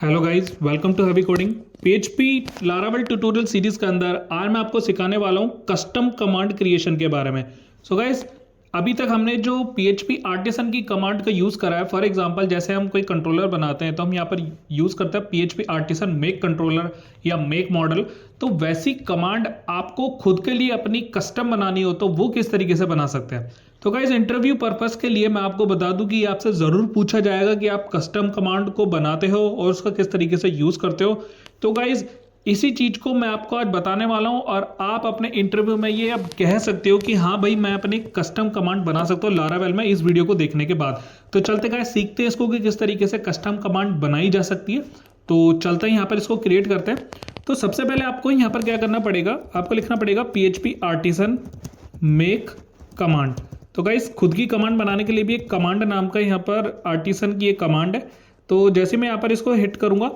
Hello guys, welcome to heavy coding. PHP Laravel tutorial series के अंदर आज मैं आपको सिखाने वाला हूँ कस्टम कमांड क्रिएशन के बारे में। सो गाइस, अभी तक हमने जो पीएचपी आर्टिसन की कमांड का यूज़ करा है, फॉर एग्जांपल जैसे हम कोई कंट्रोलर बनाते हैं तो हम यहाँ पर यूज़ करते हैं पीएचपी आर्टिसन मेक कंट्रोलर या मेक मॉडल। तो वैसी कमांड आपको खुद के लिए अपनी कस्टम बनानी हो तो वो किस तरीके से बना सकते हैं। तो गाइस, इंटरव्यू पर्पस के लिए मैं आपको बता दूं कि आपसे ज़रूर पूछा जाएगा कि आप कस्टम कमांड को बनाते हो और उसका किस तरीके से यूज़ करते हो। तो गाइस, इसी चीज़ को मैं आपको आज बताने वाला हूं और आप अपने इंटरव्यू में ये अब कह सकते हो कि हाँ भाई, मैं अपनी कस्टम कमांड बना सकता हूँ लारावेल में इस वीडियो को देखने के बाद। तो चलते गाइस, सीखते हैं इसको कि किस तरीके से कस्टम कमांड बनाई जा सकती है। तो चलते हैं यहाँ पर इसको क्रिएट करते हैं। तो सबसे पहले आपको यहाँ पर क्या करना पड़ेगा, आपको लिखना पड़ेगा पीएचपी आर्टिसन मेक कमांड। तो गाइस, खुद की कमांड बनाने के लिए भी एक कमांड नाम का यहाँ पर आर्टिसन की एक कमांड है। तो जैसे मैं यहाँ पर इसको हिट करूंगा,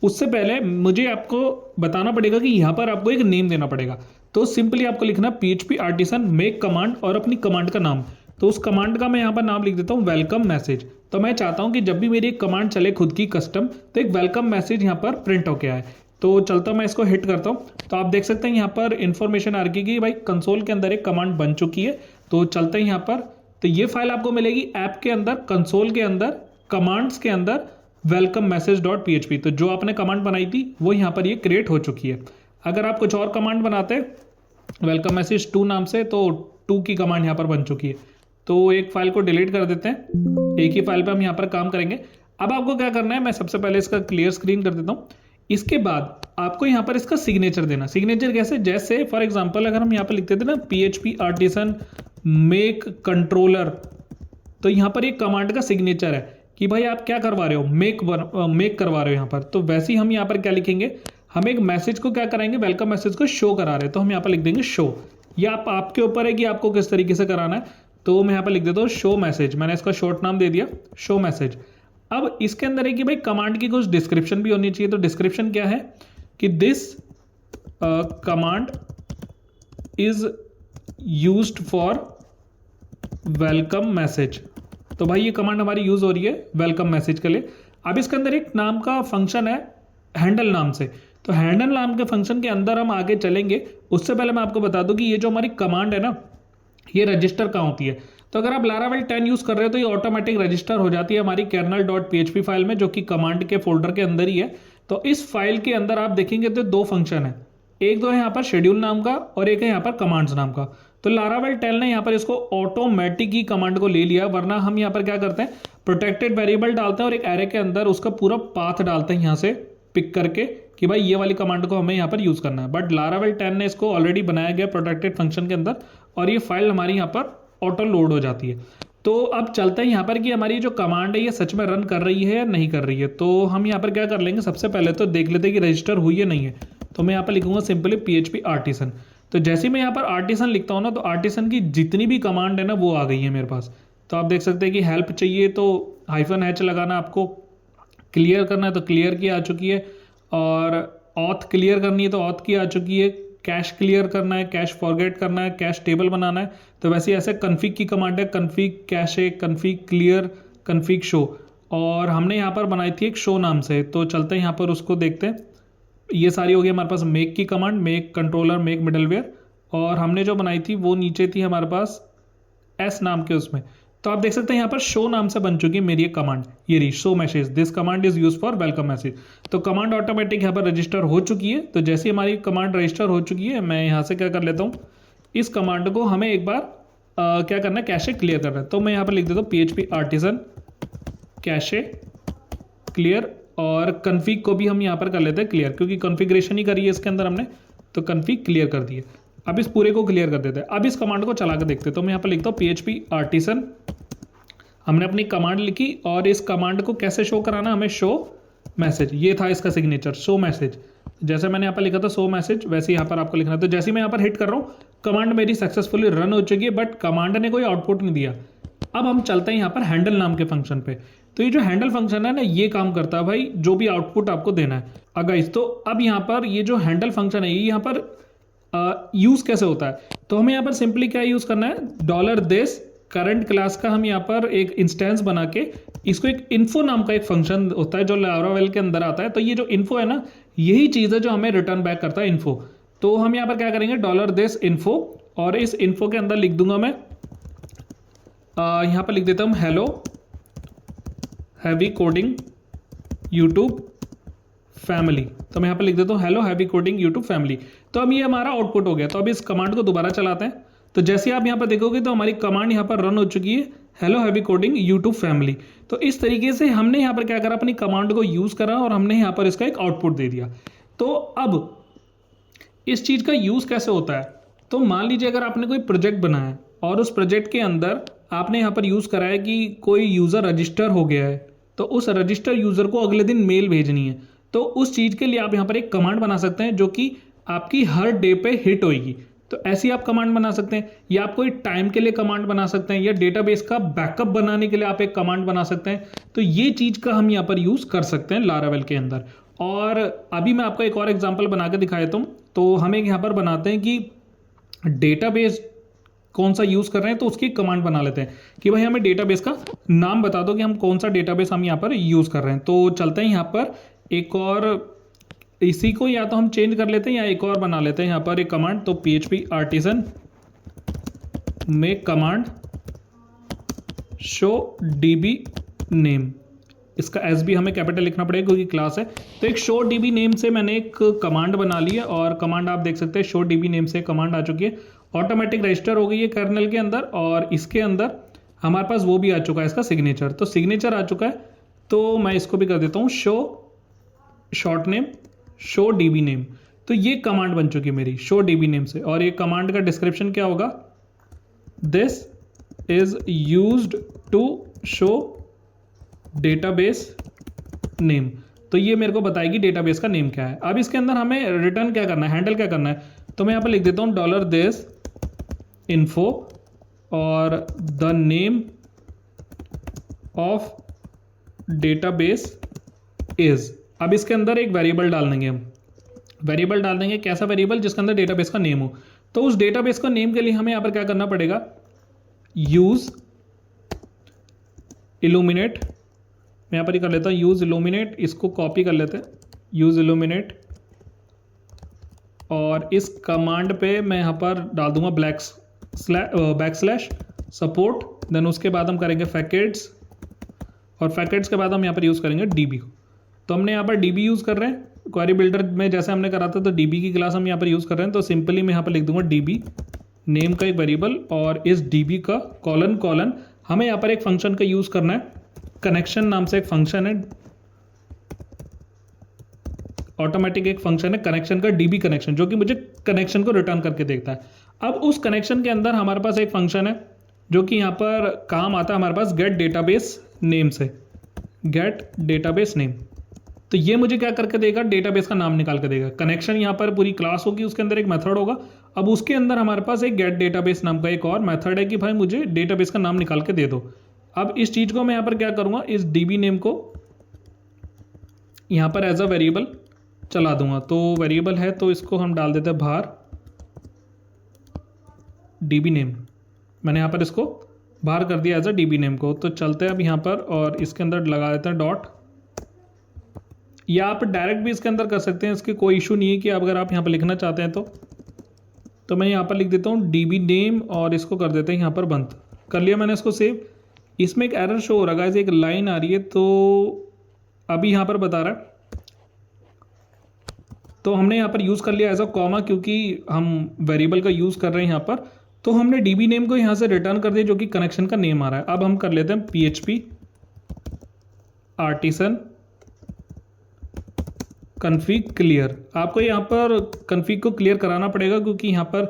उससे पहले मुझे आपको बताना पड़ेगा कि यहाँ पर आपको एक नेम देना पड़ेगा। तो सिंपली आपको लिखना पीएचपी आर्टिसन मेक कमांड और अपनी कमांड का नाम। तो उस कमांड का मैं यहाँ पर नाम लिख देता हूँ वेलकम मैसेज। तो मैं चाहता हूँ कि जब भी मेरी एक कमांड चले खुद की कस्टम, तो एक वेलकम मैसेज यहाँ पर प्रिंट होके आए। तो चलता मैं इसको हिट करता हूँ, तो आप देख सकते हैं यहाँ पर इंफॉर्मेशन आ रही है कि भाई कंसोल के अंदर एक कमांड बन चुकी है। तो चलते हैं यहाँ पर, तो ये फाइल आपको मिलेगी ऐप के अंदर, कंसोल के अंदर, कमांड्स के अंदर वेलकम मैसेज डॉट पीएचपी। तो जो आपने कमांड बनाई थी वो यहाँ पर ये क्रिएट हो चुकी है। अगर आप कुछ और कमांड बनाते हैं वेलकम मैसेज 2 नाम से, तो 2 की कमांड यहाँ पर बन चुकी है। तो एक फाइल को डिलीट कर देते हैं, एक ही फाइल पर हम यहाँ पर काम करेंगे। अब आपको क्या करना है, मैं सबसे पहले इसका क्लियर स्क्रीन कर देता हूँ। इसके बाद आपको यहाँ पर इसका सिग्नेचर देना। सिग्नेचर कैसे, जैसे फॉर एग्जांपल अगर हम यहाँ पर लिखते थे ना पीएचपी आर्टिसन मेक कंट्रोलर, तो यहाँ पर एक कमांड का सिग्नेचर है कि भाई आप क्या करवा रहे हो, मेक करवा रहे हो यहाँ पर। तो वैसे ही हम यहाँ पर क्या लिखेंगे, हम एक मैसेज को क्या कराएंगे, वेलकम मैसेज को शो करा रहे हैं, तो हम यहाँ पर लिख देंगे शो। या आपके ऊपर है कि आपको किस तरीके से कराना है। तो मैं यहाँ पर लिख देता हूँ शो मैसेज, मैंने इसका शॉर्ट नाम दे दिया शो मैसेज। अब इसके अंदर है कि भाई कमांड की कुछ डिस्क्रिप्शन भी होनी चाहिए। तो डिस्क्रिप्शन क्या है कि this command is used for welcome message. तो भाई ये कमांड हमारी यूज हो रही है वेलकम मैसेज के लिए। अब इसके अंदर एक नाम का फंक्शन है हैंडल नाम से। तो हैंडल नाम के फंक्शन के अंदर हम आगे चलेंगे, उससे पहले मैं आपको बता दूं कि ये जो हमारी कमांड है ना, ये रजिस्टर कहाँ होती है। तो अगर आप लारावेल 10 यूज कर रहे हो तो ये ऑटोमेटिक रजिस्टर हो जाती है हमारी kernel.php फाइल में, जो कि कमांड के फोल्डर के अंदर ही है। तो इस फाइल के अंदर आप देखेंगे तो 2 फंक्शन है, एक तो है यहाँ पर शेड्यूल नाम का और एक है यहाँ पर कमांड्स नाम का। तो लारावेल 10 ने यहाँ पर इसको ऑटोमेटिक ही कमांड को ले लिया, वरना हम यहाँ पर क्या करते हैं प्रोटेक्टेड वेरिएबल डालते हैं और एक एरे के अंदर उसका पूरा पाथ डालते हैं यहाँ से पिक करके कि भाई ये वाली कमांड को हमें यहाँ पर यूज करना है। बट लारावेल 10 ने इसको ऑलरेडी बनाया गया प्रोटेक्टेड फंक्शन के अंदर और ये फाइल हमारी यहाँ पर ऑटो लोड हो जाती है। तो अब चलते हैं यहाँ पर कि हमारी जो कमांड है ये सच में रन कर रही है या नहीं कर रही है। तो हम यहाँ पर क्या कर लेंगे, सबसे पहले तो देख लेते हैं कि रजिस्टर हुई है नहीं है। तो मैं यहाँ पर लिखूंगा सिंपली पीएचपी आर्टिसन। तो जैसे ही मैं यहाँ पर आर्टिसन लिखता हूँ ना, तो आर्टिसन की जितनी भी कमांड है ना वो आ गई है मेरे पास। तो आप देख सकते हैं कि हेल्प चाहिए तो -h लगाना, आपको क्लियर करना है तो क्लियर की आ चुकी है, और ऑथ क्लियर करनी है तो ऑथ की आ चुकी है, कैश क्लियर करना है, कैश फॉरगेट करना है, कैश टेबल बनाना है। तो वैसे ऐसे कन्फिग की कमांड है, config cache, config clear, config show, और हमने यहाँ पर बनाई थी एक शो नाम से। तो चलते हैं यहाँ पर उसको देखते हैं। ये सारी हो गई हमारे पास मेक की command, make controller, make middleware, और हमने जो बनाई थी वो नीचे थी हमारे पास एस नाम के उसमें। तो आप देख सकते हैं यहाँ पर शो नाम से बन चुकी है मेरी एक कमांड, ये रही show message, this command is use for welcome message. तो कमांड ऑटोमेटिक यहाँ पर रजिस्टर हो चुकी है। तो जैसे हमारी कमांड रजिस्टर हो चुकी है, मैं यहाँ से क्या कर लेता हूँ, इस कमांड को हमें एक बार क्या करना है, कैशे क्लियर करना है। तो मैं यहाँ पर लिख देता हूँ पीएचपी आर्टिसन कैशे क्लियर, और कन्फिग को भी हम यहाँ पर कर लेते हैं क्लियर, क्योंकि कॉन्फ़िगरेशन ही करी है इसके अंदर हमने, तो कन्फिग क्लियर कर दिए। अब इस पूरे को क्लियर कर देते हैं। अब इस कमांड को चला कर देखते हैं। तो मैं यहाँ पर लिखता हूँ पीएचपी आर्टिसन, हमने अपनी कमांड लिखी और इस कमांड को कैसे शो कराना, हमें शो मैसेज, ये था इसका सिग्नेचर शो मैसेज। जैसे मैंने यहाँ पर लिखा था शो मैसेज, वैसे यहाँ पर आपको लिखना है। तो जैसे मैं यहाँ पर हिट कर रहा हूँ, कमांड मेरी सक्सेसफुली रन हो चुकी है, बट कमांड ने कोई आउटपुट नहीं दिया। अब हम चलते हैं यहाँ पर हैंडल नाम के फंक्शन पे। तो ये जो हैंडल फंक्शन है ना, ये काम करता है भाई जो भी आउटपुट आपको देना है। अगर तो अब यहाँ पर ये जो हैंडल फंक्शन है, ये यहाँ पर यूज कैसे होता है। तो हमें यहाँ पर सिंपली क्या यूज करना है, $this करंट क्लास का हम यहाँ पर एक इंस्टेंस बना के इसको एक इन्फो नाम का एक फंक्शन होता है जो लारावेल के अंदर आता है। तो ये जो इन्फो है ना, यही चीज़ है जो हमें रिटर्न बैक करता है इन्फो। तो हम यहाँ पर क्या करेंगे, $this info, और इस इन्फो के अंदर लिख दूंगा मैं, यहाँ पर लिख देता हूँ hello heavy coding YouTube family. तो मैं यहाँ पर लिख देता हूँ hello heavy coding YouTube family. तो अब ये हमारा आउटपुट हो गया। तो अब इस कमांड को दोबारा चलाते हैं। तो जैसे आप यहाँ पर देखोगे तो हमारी कमांड यहाँ पर रन हो चुकी है, hello heavy coding YouTube family. तो इस तरीके से हमने यहाँ पर क्या करा, अपनी कमांड को यूज़ करा और हमने यहाँ पर इसका एक आउटपुट दे दिया। तो अब इस चीज़ का यूज़ कैसे होता है, तो मान लीजिए अगर आपने कोई प्रोजेक्ट बनाया है और उस प्रोजेक्ट के अंदर आपने यहाँ पर यूज़ करा है कि कोई यूज़र रजिस्टर हो गया है, तो उस रजिस्टर यूज़र को अगले दिन मेल भेजनी है। तो उस चीज़ के लिए आप यहाँ पर एक कमांड बना सकते हैं जो कि आपकी हर डे पे हिट होगी। तो ऐसी आप कमांड बना सकते हैं, या आप कोई टाइम के लिए कमांड बना सकते हैं, या डेटाबेस का बैकअप बनाने के लिए आप एक कमांड बना सकते हैं। तो ये चीज़ का हम यहाँ पर यूज़ कर सकते हैं लारावेल के अंदर। और अभी मैं आपको एक और एग्जांपल बना के दिखा देता हूँ। तो हम एक यहाँ पर बनाते हैं कि डेटाबेस कौन सा यूज़ कर रहे हैं, तो उसकी कमांड बना लेते हैं कि भाई हमें डेटाबेस का नाम बता दो कि हम कौन सा डेटाबेस हम यहाँ पर यूज़ कर रहे हैं। तो चलते हैं यहाँ पर एक और, इसी को या तो हम चेंज कर लेते हैं या एक और बना लेते हैं यहाँ पर एक कमांड। तो PHP आर्टिसन में कमांड शो DB नेम, इसका एस भी हमें कैपिटल लिखना पड़ेगा क्योंकि क्लास है। तो एक शो DB नेम से मैंने एक कमांड बना ली है, और कमांड आप देख सकते हैं शो DB नेम से कमांड आ चुकी है, ऑटोमेटिक रजिस्टर हो गई है कर्नल के अंदर, और इसके अंदर हमारे पास वो भी आ चुका है इसका सिग्नेचर। तो सिग्नेचर आ चुका है। तो मैं इसको भी कर देता हूँ show short name show DB name. तो ये कमांड बन चुकी है मेरी शो DB नेम से। और ये कमांड का डिस्क्रिप्शन क्या होगा, this is used to show database name. तो ये मेरे को बताएगी डेटाबेस का नेम क्या है। अब इसके अंदर हमें रिटर्न क्या करना है, हैंडल क्या करना है। तो मैं यहाँ पर लिख देता हूँ $this info और the name of database is. अब इसके अंदर एक वेरिएबल डाल देंगे हम, वेरिएबल डाल देंगे कैसा वेरिएबल, जिसके अंदर डेटाबेस का नेम हो। तो उस डेटाबेस का नेम के लिए हमें यहाँ पर क्या करना पड़ेगा, यूज इल्यूमिनेट, मैं यहाँ पर ही कर लेता हूँ यूज इल्यूमिनेट, इसको कॉपी कर लेते हैं यूज इल्यूमिनेट, और इस कमांड पे मैं यहाँ पर डाल दूंगा बैकस्लैश सपोर्ट, देन उसके बाद हम करेंगे फैकेट्स, और फैकेट्स के बाद हम यहाँ पर यूज़ करेंगे DB को। तो हमने यहाँ पर DB यूज़ कर रहे हैं, क्वेरी बिल्डर में जैसे हमने करा था तो DB की क्लास हम यहाँ पर यूज़ कर रहे हैं। तो सिंपली मैं यहाँ पर लिख दूंगा DB नेम का एक वेरिएबल, और इस DB का कॉलन हमें यहाँ पर एक फंक्शन का यूज़ करना है, कनेक्शन नाम से एक फंक्शन है, ऑटोमेटिक एक फंक्शन है कनेक्शन का, DB कनेक्शन, जो कि मुझे कनेक्शन को रिटर्न करके देता है। अब उस कनेक्शन के अंदर हमारे पास एक फंक्शन है जो कि यहाँ पर काम आता है हमारे पास गेट डेटाबेस नेम से, गेट डेटाबेस नेम। तो ये मुझे क्या करके देगा, डेटाबेस का नाम निकाल के देगा। कनेक्शन यहाँ पर पूरी क्लास होगी, उसके अंदर एक मेथड होगा। अब उसके अंदर हमारे पास एक गेट डेटाबेस नाम का एक और मेथड है कि भाई मुझे डेटाबेस का नाम निकाल के दे दो। अब इस चीज़ को मैं यहाँ पर क्या करूँगा, इस DB नेम को यहाँ पर एज अ वेरिएबल चला दूंगा। तो वेरिएबल है तो इसको हम डाल देते हैं बाहर DB नेम, मैंने यहाँ पर इसको बाहर कर दिया एज अ DB नेम को। तो चलते हैं अब यहाँ पर और इसके अंदर लगा देते हैं डॉट, या आप डायरेक्ट भी इसके अंदर कर सकते हैं, इसके कोई इशू नहीं है कि अगर आप यहाँ पर लिखना चाहते हैं तो मैं यहाँ पर लिख देता हूँ DB नेम और इसको कर देते हैं यहाँ पर बंद। कर लिया मैंने इसको सेव। इसमें एक एरर शो हो रहा है, एक लाइन आ रही है, तो अभी यहाँ पर बता रहा है, तो हमने यहाँ पर यूज़ कर लिया एज अ कॉमा क्योंकि हम वेरिएबल का यूज़ कर रहे हैं यहाँ पर। तो हमने DB नेम को यहाँ से रिटर्न कर दिया जो कि कनेक्शन का नेम आ रहा है। अब हम कर लेते हैं PHP आर्टिसन कन्फिग क्लियर। आपको यहाँ पर कन्फिग को क्लियर कराना पड़ेगा क्योंकि यहाँ पर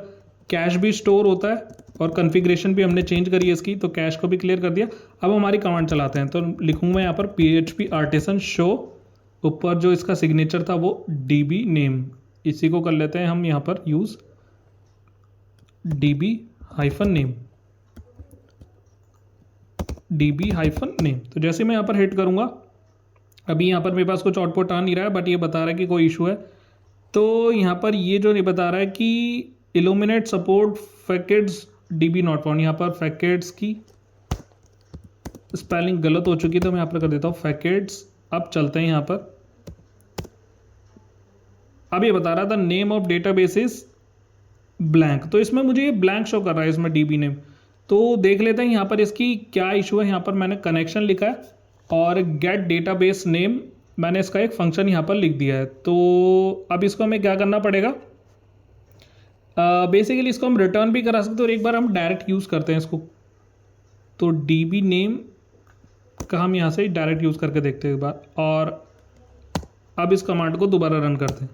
कैश भी स्टोर होता है और कन्फिग्रेशन भी हमने चेंज करी है इसकी, तो कैश को भी क्लियर कर दिया। अब हमारी कमांड चलाते हैं। तो लिखूंगा यहाँ पर PHP आर्टिसन शो, ऊपर जो इसका सिग्नेचर था वो DB नेम, इसी को कर लेते हैं हम यहाँ पर use DB hyphen name, DB hyphen name. तो जैसे मैं यहाँ पर हिट करूँगा, अभी यहाँ पर मेरे पास कुछ आउटपुट आ नहीं रहा है, बट ये बता रहा है कि कोई इशू है। तो यहाँ पर ये जो नहीं बता रहा है कि illuminate support facets DB not found. यहाँ पर फैकेट्स की स्पेलिंग गलत हो चुकी है तो मैं यहाँ पर कर देता हूँ फैकेट्स। अब चलते हैं यहाँ पर, अब ये बता रहा था name of database is blank, तो इसमें मुझे ये ब्लैंक शो कर रहा है इसमें DB नेम। तो देख लेते हैं यहाँ पर इसकी क्या इशू है। यहाँ पर मैंने कनेक्शन लिखा है और गेट डेटाबेस नेम मैंने इसका एक फंक्शन यहाँ पर लिख दिया है। तो अब इसको हमें क्या करना पड़ेगा, बेसिकली इसको हम रिटर्न भी करा सकते हैं और एक बार हम डायरेक्ट यूज़ करते हैं इसको। तो DB नेम का हम यहाँ से डायरेक्ट यूज़ करके देखते हैं एक बार, और अब इस कमांड को दोबारा रन करते हैं।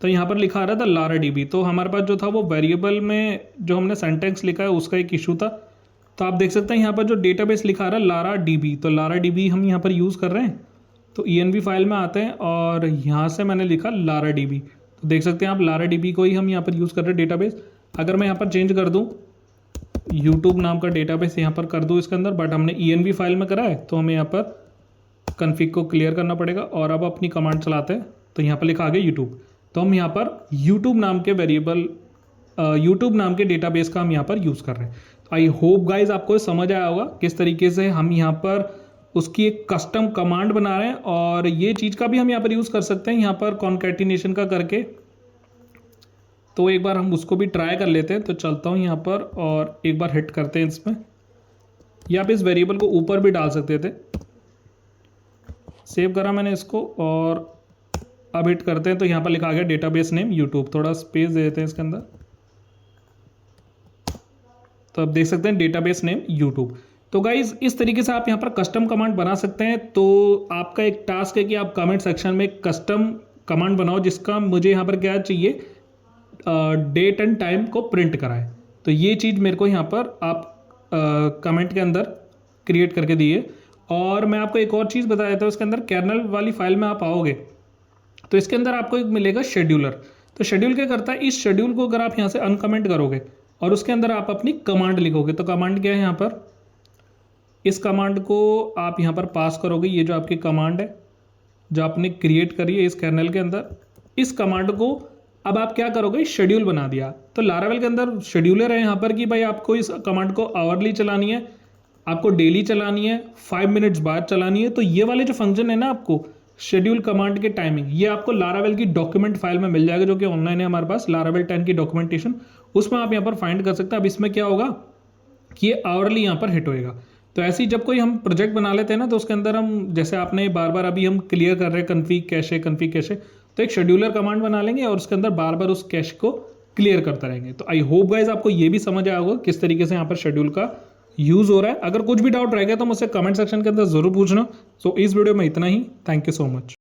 तो यहाँ पर लिखा आ रहा था लारा DB, तो हमारे पास जो था वो वेरिएबल में जो हमने सेंटेंस लिखा है उसका एक इशू था। तो आप देख सकते हैं यहाँ पर जो डेटाबेस लिखा आ रहा है लारा DB, तो लारा DB हम यहाँ पर यूज़ कर रहे हैं। तो env फाइल में आते हैं और यहाँ से मैंने लिखा लारा DB, तो देख सकते हैं आप लारा DB को ही हम यहाँ पर यूज़ कर रहे हैं डेटाबेस। अगर मैं यहाँ पर चेंज कर दूँ यूट्यूब नाम का डेटाबेस यहाँ पर कर दूँ इसके अंदर, बट हमने env फाइल में करा है तो हमें यहाँ पर कन्फिग को क्लियर करना पड़ेगा। और अब अपनी कमांड चलाते हैं तो यहाँ पर लिखा आ गया यूट्यूब, तो हम यहाँ पर यूट्यूब नाम के वेरिएबल यूट्यूब नाम के डेटाबेस का हम यहाँ पर यूज़ कर रहे हैं। तो आई होप गाइज आपको समझ आया होगा किस तरीके से हम यहाँ पर उसकी एक कस्टम कमांड बना रहे हैं, और ये चीज़ का भी हम यहाँ पर यूज़ कर सकते हैं यहाँ पर कॉन्कैटिनेशन का करके। तो एक बार हम उसको भी ट्राई कर लेते हैं। तो चलता हूँ यहाँ पर और एक बार हिट करते हैं इसमें, या आप इस वेरिएबल को ऊपर भी डाल सकते थे। सेव करा मैंने इसको और अब हिट करते हैं तो यहाँ पर लिखा आ गया डेटाबेस नेम यूट्यूब। थोड़ा स्पेस दे देते हैं इसके अंदर, तो अब देख सकते हैं डेटाबेस नेम यूट्यूब। तो गाइज इस तरीके से आप यहाँ पर कस्टम कमांड बना सकते हैं। तो आपका एक टास्क है कि आप कमेंट सेक्शन में एक कस्टम कमांड बनाओ जिसका मुझे यहाँ पर क्या चाहिए, डेट एंड टाइम को प्रिंट कराए। तो ये चीज़ मेरे को यहाँ पर आप कमेंट के अंदर क्रिएट करके दिए। और मैं आपको एक और चीज़ बता देता हूँ, इसके अंदर कर्नल वाली फाइल में आप आओगे तो इसके अंदर आपको एक मिलेगा शेड्यूलर। तो शेड्यूल क्या करता है, इस शेड्यूल को अगर आप यहाँ से अनकमेंट करोगे और उसके अंदर आप अपनी कमांड लिखोगे, तो कमांड क्या है यहाँ पर, इस कमांड को आप यहाँ पर पास करोगे। ये जो आपकी कमांड है जो आपने क्रिएट करी है इस कर्नल के अंदर, इस कमांड को अब आप क्या करोगे, शेड्यूल बना दिया। तो लारावेल के अंदर शेड्यूलर है यहाँ पर कि भाई आपको इस कमांड को आवरली चलानी है, आपको डेली चलानी है, 5 मिनट्स बाद चलानी है। तो ये वाले जो फंक्शन है ना आपको शेड्यूल कमांड के टाइमिंग, ये आपको लारावेल की डॉक्यूमेंट फाइल में मिल जाएगा जो कि ऑनलाइन है हमारे पास, लारावेल 10 की डॉक्यूमेंटेशन, उसमें आप यहाँ पर फाइंड कर सकते हैं। अब इसमें क्या होगा कि ये आवरली यहाँ पर हिट होएगा। तो ऐसे ही जब कोई हम प्रोजेक्ट बना लेते हैं ना तो उसके अंदर हम जैसे आपने बार बार अभी हम क्लियर कर रहे हैं कन्फिग कैशे, तो एक शेड्यूलर कमांड बना लेंगे और उसके अंदर बार बार उस कैश को क्लियर करते रहेंगे। तो आई होप गाइज आपको ये भी समझ आया होगा किस तरीके से यहाँ पर शेड्यूल का यूज हो रहा है। अगर कुछ भी डाउट रहेगा तो मुझसे कमेंट सेक्शन के अंदर जरूर पूछना। सो इस वीडियो में इतना ही, थैंक यू सो मच।